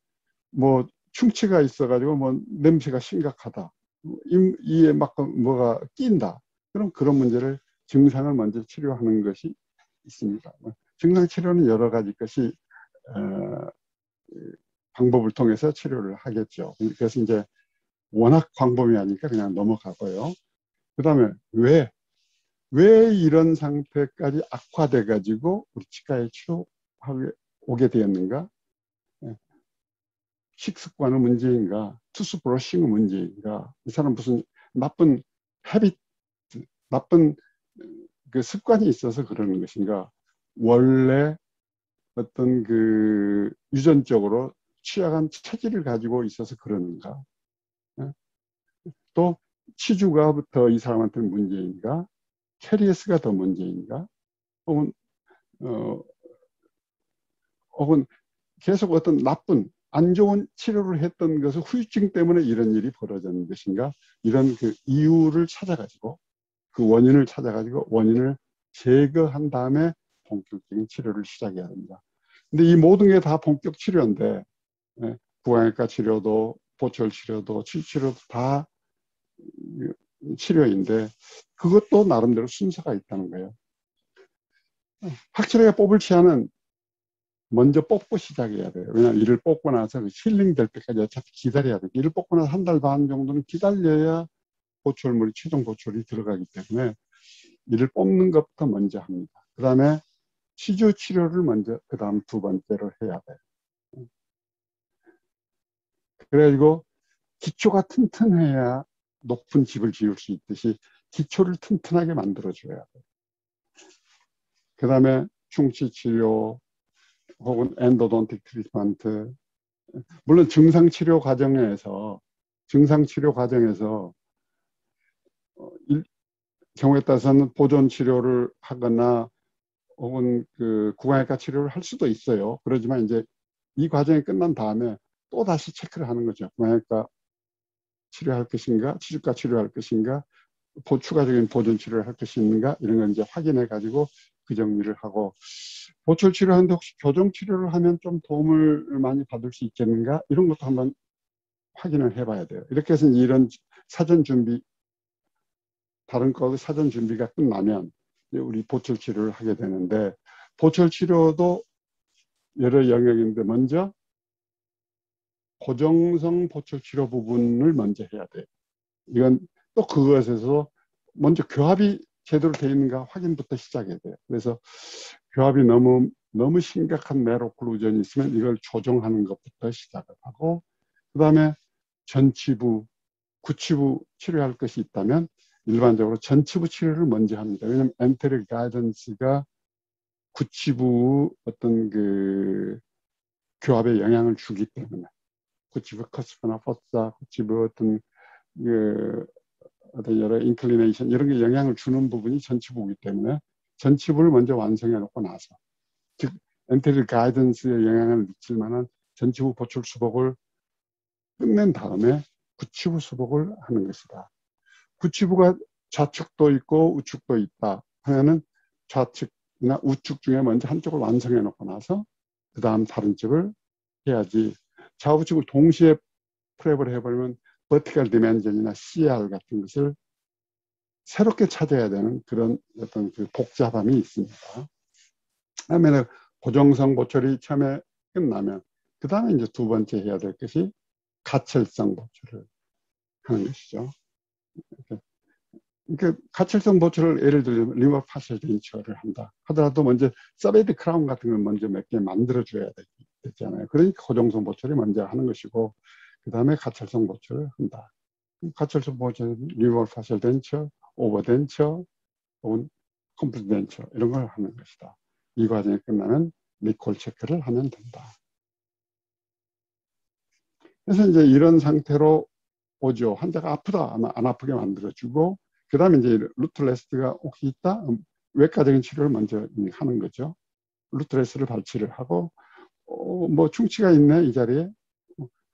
뭐 충치가 있어가지고 뭐 냄새가 심각하다. 이에 막 뭐가 낀다. 그럼 그런 문제를 증상을 먼저 치료하는 것이 있습니다. 증상 치료는 여러 가지 것이 방법을 통해서 치료를 하겠죠. 그래서 이제 워낙 광범위하니까 그냥 넘어가고요. 그 다음에 왜 이런 상태까지 악화돼 가지고 우리 치과에 치료하게 오게 되었는가? 식습관의 문제인가? 투스 브러싱의 문제인가? 이 사람 무슨 나쁜 헤비트, 나쁜 그 습관이 있어서 그러는 것인가? 원래 어떤 그 유전적으로 취약한 체질을 가지고 있어서 그러는가? 또 치주가부터 이 사람한테는 문제인가? 캐리어스가 더 문제인가? 혹은 혹은 계속 어떤 나쁜 안 좋은 치료를 했던 것을 후유증 때문에 이런 일이 벌어지는 것인가? 이런 그 이유를 찾아가지고 그 원인을 찾아가지고 원인을 제거한 다음에 본격적인 치료를 시작해야 합니다. 근데 이 모든 게 다 본격 치료인데, 구강외과 치료도 보철 치료도 치료도 다 치료인데 그것도 나름대로 순서가 있다는 거예요. 확실하게 뽑을 치아는 먼저 뽑고 시작해야 돼요. 왜냐하면 이를 뽑고 나서 힐링 될 때까지 어차피 기다려야 돼요. 이를 뽑고 나서 한 달 반 정도는 기다려야 보철물이 최종 보철이 들어가기 때문에 이를 뽑는 것부터 먼저 합니다. 그 다음에 치주 치료를 먼저 그 다음 두 번째로 해야 돼요. 그래가지고 기초가 튼튼해야 높은 집을 지을 수 있듯이 기초를 튼튼하게 만들어줘야 돼요. 그 다음에 충치 치료 혹은 엔도돈틱 트리트먼트, 물론 증상치료 과정에서 경우에 따라서는 보존 치료를 하거나 혹은 그 구강외과 치료를 할 수도 있어요. 그러지만 이제 이 과정이 끝난 다음에 또 다시 체크를 하는 거죠. 구강외과 치료할 것인가, 치주과 치료할 것인가, 추가적인 보존 치료를 할 것인가, 이런 걸 이제 확인해 가지고 그 정리를 하고, 보철 치료하는데 혹시 교정 치료를 하면 좀 도움을 많이 받을 수 있겠는가, 이런 것도 한번 확인을 해봐야 돼요. 이렇게 해서 이런 사전 준비, 다른 거 사전 준비가 끝나면 우리 보철 치료를 하게 되는데, 보철 치료도 여러 영역인데 먼저 고정성 보철 치료 부분을 먼저 해야 돼요. 이건 또 그것에서 먼저 교합이 제대로 되어 있는가 확인부터 시작해야 돼요. 그래서 교합이 너무 심각한 메로클루전이 있으면 이걸 조정하는 것부터 시작을 하고, 그 다음에 전치부, 구치부 치료할 것이 있다면 일반적으로 전치부 치료를 먼저 합니다. 왜냐하면 엔테릭 가이던스가 구치부 어떤 그 교합에 영향을 주기 때문에, 구치부 커스프나 포사, 구치부 어떤 여러 인클리네이션 이런 게 영향을 주는 부분이 전치부이기 때문에 전치부를 먼저 완성해 놓고 나서, 즉 엔테릭 가이던스에 영향을 미칠 만한 전치부 보철 수복을 끝낸 다음에 구치부 수복을 하는 것이다. 구치부가 좌측도 있고 우측도 있다 하면은 좌측이나 우측 중에 먼저 한쪽을 완성해 놓고 나서 그 다음 다른 쪽을 해야지, 좌우측을 동시에 프랩을 해버리면 버티컬 디멘전이나 CR 같은 것을 새롭게 찾아야 되는 그런 어떤 그 복잡함이 있습니다. 그다음에 고정성 보철이 처음에 끝나면 그 다음에 이제 두 번째 해야 될 것이 가철성 보철을 하는 것이죠. 그러니까 가철성 보철을 예를 들면 리버 파셜 덴처를 한다 하더라도 먼저 서베이드 크라운 같은 걸 먼저 몇 개 만들어줘야 되잖아요. 그러니까 고정성 보철이 먼저 하는 것이고, 그 다음에 가철성 보철을 한다. 가철성 보철, 리버 파셜 덴처, 오버 덴처, 혹은 컴플리트 덴처 이런 걸 하는 것이다. 이 과정이 끝나면 리콜 체크를 하면 된다. 그래서 이제 이런 상태로 오죠. 환자가 아프다 하면 안 아프게 만들어주고, 그 다음에 이제 루트레스트가 혹시 있다? 외과적인 치료를 먼저 하는 거죠. 루트레스를 발치를 하고, 뭐 충치가 있네, 이 자리에.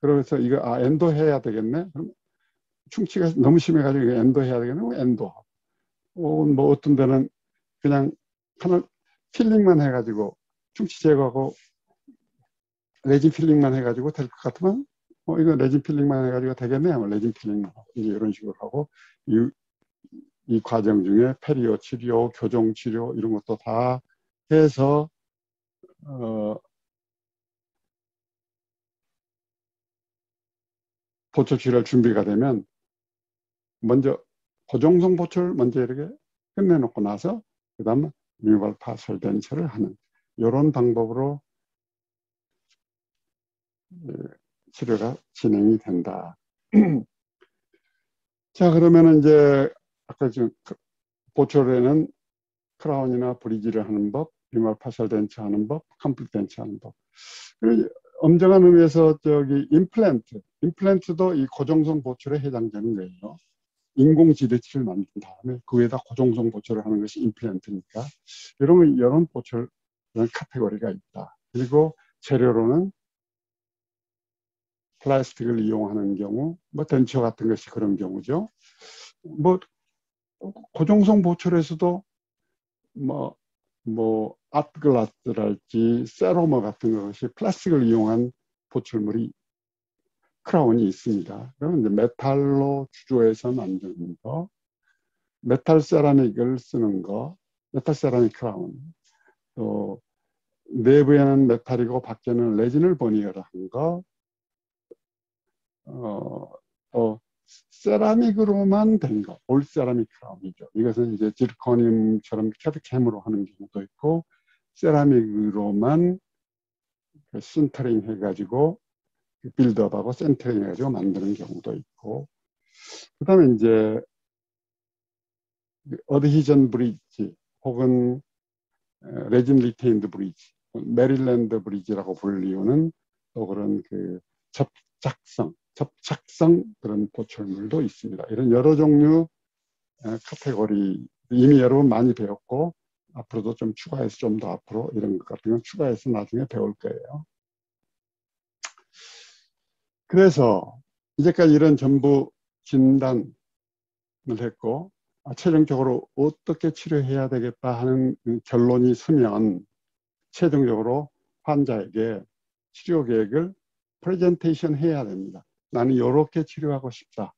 그래서 이거, 엔도 해야 되겠네. 그럼 충치가 너무 심해가지고 이거 엔도 해야 되겠네. 엔도. 뭐 어떤 데는 그냥 하나 필링만 해가지고 충치 제거하고 레진 필링만 해가지고 될 것 같으면 이거 레진 필링만 해가지고 되겠네 하면 레진 필링만 하고 이제 이런 식으로 하고 이 과정 중에 페리오 치료, 교정 치료 이런 것도 다 해서 보철 치료할 준비가 되면 먼저 고정성 보철 먼저 이렇게 끝내놓고 나서 그 다음에 리뉴얼 파셜 덴처를 하는 이런 방법으로 치료가 진행이 된다. 자, 그러면 이제 아까 지금 보철에는 크라운이나 브리지를 하는 법, 리뉴얼 파셜 덴처 하는 법, 컴플리트 덴처 하는 법. 그리고 엄정한 의미에서 임플란트도 이 고정성 보철에 해당되는 거예요. 인공지대치를 만든 다음에 그 위에다 고정성 보철을 하는 것이 임플란트니까 이런 보철 이런 카테고리가 있다. 그리고 재료로는 플라스틱을 이용하는 경우, 뭐 덴처 같은 것이 그런 경우죠. 뭐 고정성 보철에서도 뭐 아트글라스랄지 세로머 같은 것이 플라스틱을 이용한 보철물이 크라운이 있습니다. 그러면 이제 메탈로 주조해서 만드는 거, 메탈 세라믹을 쓰는 거, 메탈 세라믹 크라운. 또 내부에는 메탈이고 밖에는 레진을 버니어를 한 거, 또 세라믹으로만 된 거, 올 세라믹 크라운이죠. 이것은 이제 지르코늄처럼 캐드캠으로 하는 경우도 있고, 세라믹으로만 센터링 해가지고 빌드업하고 센터링 해가지고 만드는 경우도 있고, 그 다음에 이제 어드히전 브릿지 혹은 레진 리테인드 브릿지, 메릴랜드 브릿지라고 불리우는 또 그런 그 접착성 그런 보철물도 있습니다. 이런 여러 종류 카테고리 이미 여러분 많이 배웠고 앞으로도 좀 추가해서 좀 더 앞으로 이런 것 같은 건 추가해서 나중에 배울 거예요. 그래서 이제까지 이런 전부 진단을 했고 최종적으로 어떻게 치료해야 되겠다 하는 결론이 서면 최종적으로 환자에게 치료 계획을 프레젠테이션 해야 됩니다. 나는 이렇게 치료하고 싶다.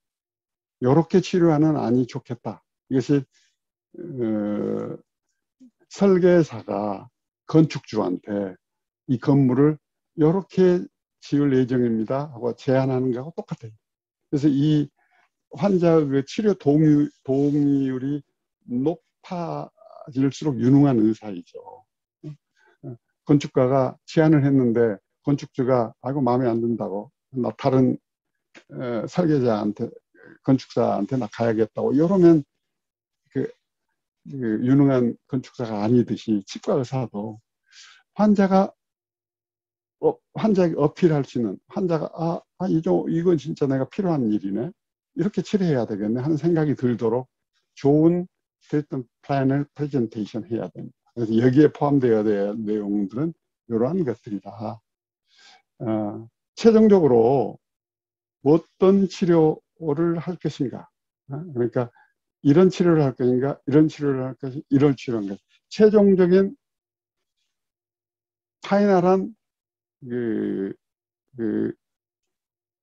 이렇게 치료하는 안이 좋겠다. 이것이 설계사가 건축주한테 이 건물을 이렇게 지을 예정입니다 하고 제안하는 것하고 똑같아요. 그래서 이 환자의 그 치료 동의율이 높아질수록 유능한 의사이죠. 건축가가 제안을 했는데 건축주가 아이고 마음에 안 든다고 나 다른 설계자한테 건축사한테 나 가야겠다고 이러면 그 유능한 건축사가 아니듯이 치과 의사도 환자에게 어필할 수 있는 환자가 이건 진짜 내가 필요한 일이네 이렇게 치료해야 되겠네 하는 생각이 들도록 좋은 트리트먼트 플랜을 프레젠테이션 해야 됩니다. 그래서 여기에 포함되어야 될 내용들은 이러한 것들이다. 최종적으로 어떤 치료를 할 것인가. 그러니까 이런 치료를 할 것인가, 이런 치료를 할 것인가, 이런 치료를 할 것인가. 최종적인 파이널한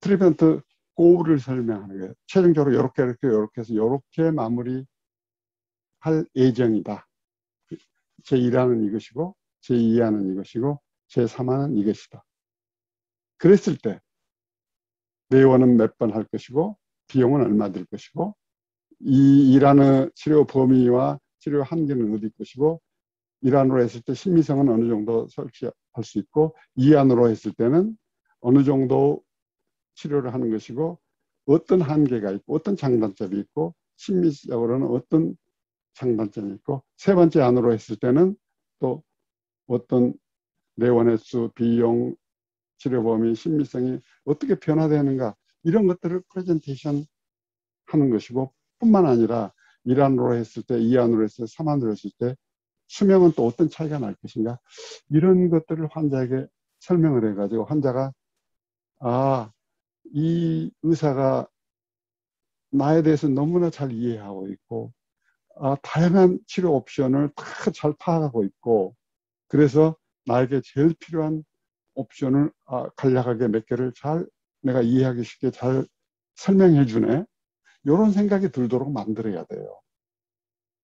트리트먼트 고울을 설명하는 거예요. 최종적으로 이렇게 해서 이렇게 마무리할 예정이다. 제1화는 이것이고 제2화는 이것이고 제3화는 이것이다. 그랬을 때 내원은 몇 번 할 것이고 비용은 얼마 들 것이고 이 1화의 치료 범위와 치료 한계는 어디 것이고 1안으로 했을 때 심미성은 어느 정도 설치할 수 있고 2안으로 했을 때는 어느 정도 치료를 하는 것이고 어떤 한계가 있고 어떤 장단점이 있고 심미적으로는 어떤 장단점이 있고 세 번째 안으로 했을 때는 또 어떤 내원 횟수, 비용, 치료 범위, 심미성이 어떻게 변화되는가 이런 것들을 프레젠테이션 하는 것이고, 뿐만 아니라 1안으로 했을 때, 2안으로 했을 때, 3안으로 했을 때 수명은 또 어떤 차이가 날 것인가, 이런 것들을 환자에게 설명을 해가지고 환자가 이 의사가 나에 대해서 너무나 잘 이해하고 있고, 다양한 치료 옵션을 다 잘 파악하고 있고, 그래서 나에게 제일 필요한 옵션을 간략하게 몇 개를 잘 내가 이해하기 쉽게 잘 설명해 주네. 이런 생각이 들도록 만들어야 돼요.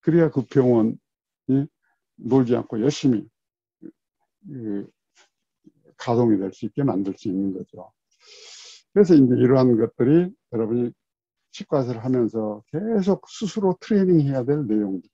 그래야 그 병원이 놀지 않고 열심히 가동이 될 수 있게 만들 수 있는 거죠. 그래서 이제 이러한 것들이 여러분이 치과의사를 하면서 계속 스스로 트레이닝 해야 될 내용들.